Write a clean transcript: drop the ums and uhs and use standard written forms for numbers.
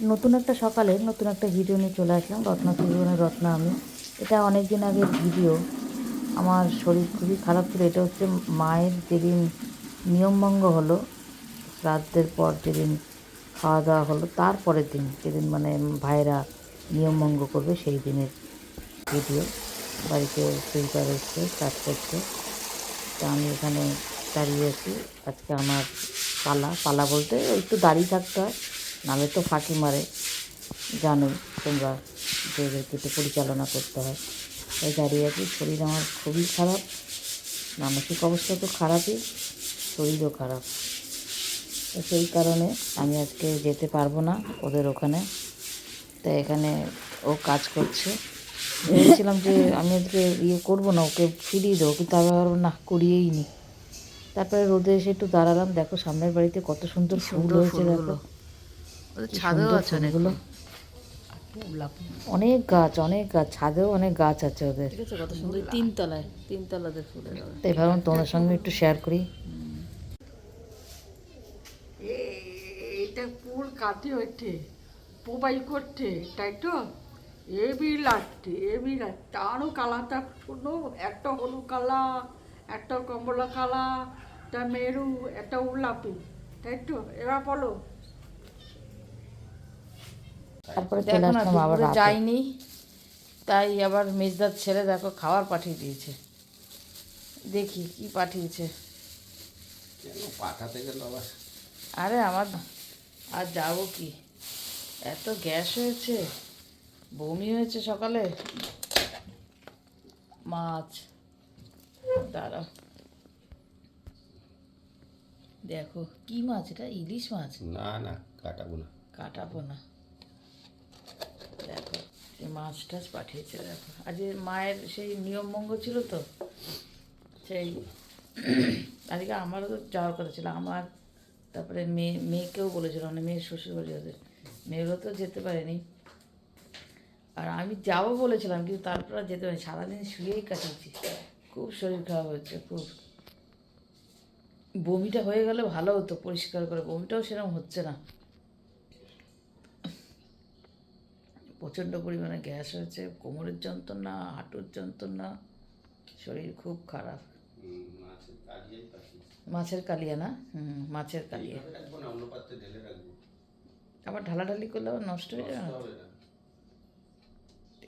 নতুন একটা সকালে নতুন একটা ভিডিও নিয়ে চলে আসলাম। রত্না ত্রিভুবনের রত্না আমি। এটা অনেক দিন আগের ভিডিও। আমার শরীর খুবই খারাপ ছিল। এটা হচ্ছে মায়ের যেদিন নিয়মভঙ্গ হলো, শ্রাদ্ধের পর যেদিন খাওয়া দাওয়া হলো তারপরের দিন, যেদিন মানে ভাইরা নিয়মভঙ্গ করবে সেই দিনের ভিডিও। বাড়িতে সুইপার এসছে, কাজ করছে। তা আমি এখানে দাঁড়িয়ে আছি। আজকে আমার পালা বলতে একটু দাঁড়িয়ে থাকতে হয়, নাহলে তো ফাঁকি মারে, জানোই তোমরা, যে এদেরকে একটু পরিচালনা করতে হয়। তাই দাঁড়িয়ে আছি। শরীর আমার খুবই খারাপ, মানসিক অবস্থা তো খারাপই, শরীরও খারাপ। তো সেই কারণে আমি আজকে যেতে পারবো না ওদের ওখানে। তাই এখানে ও কাজ করছে। ভেবেছিলাম যে আমি আজকে করবো না, ওকে ফিরিয়ে দেবো, কিন্তু আমি আবার না, করিয়েই নি। তারপরে রোদে এসে একটু দাঁড়ালাম। দেখো সামনের বাড়িতে কত সুন্দর ফুল হয়েছে, দেখো কি সুন্দর ফুলগুলো। অনেক গাছ, ছাদেও অনেক গাছ আছে ওদের। ঠিক আছে, কত সুন্দর তিনতলাদের ফুলের আবার। তাই ভাবলাম তোমাদের সঙ্গে একটু শেয়ার করি। এটা ফুল কাটি হচ্ছে পোবাই করছে, তাই তো এবি লাগছে আরও কালারটা শুনো, একটা হলুদ কালা, একটা কমলা কালা, একটা মেরু, একটা উল্লাপি, তাই তো। এবার বলো। তারপরে চলে দেখো না, আসলাম আবার দুপুরে রাতে। যাইনি, তাই আবার মেজদার ছেলে দেখো খাবার পাঠিয়ে দিয়েছে। দেখি কি পাঠিয়েছে। পাঠাতে গেল আবার। আরে আমার আর যাবো কি, এত গ্যাস হয়েছে, বমি হয়েছে সকালে। মাছ, দাঁড়া, দেখো কি মাছ এটা, ইলিশ মাছ। না না, কাটাবো না। কাটাবো না। দেখো এই মাছ টাছ পাঠিয়েছে। দেখো আজকে মায়ের সেই নিয়মভঙ্গ ছিল তো, সেই আজকে আমারও তো যাওয়ার কথা ছিল। আমার, তারপরে মেয়েকেও বলেছিল, মানে মেয়ের শ্বশুরবাড়ি ওদের, মেয়েরও তো যেতে পারেনি। আর আমি যাবো বলেছিলাম, কিন্তু তারপর আর যেতে পারিনি। সারাদিন শুয়েই কাটিয়েছি, খুব শরীর খারাপ হয়েছে খুব। বমিটা হয়ে গেলে ভালো হতো, পরিষ্কার করে। বমিটাও সেরকম হচ্ছে না, প্রচণ্ড পরিমাণে গ্যাস হয়েছে, কোমরের যন্ত্রণা, হাঁটুর যন্ত্রণা, শরীর খুব খারাপ। মাছের কালিয়া না, মাছের কালিয়া। রাখবো না, অন্য পাত্রে ঢেলে রাখবো। আবার ঢালাঢালি করলে আবার নষ্ট হয়ে যাবে না। হবে না।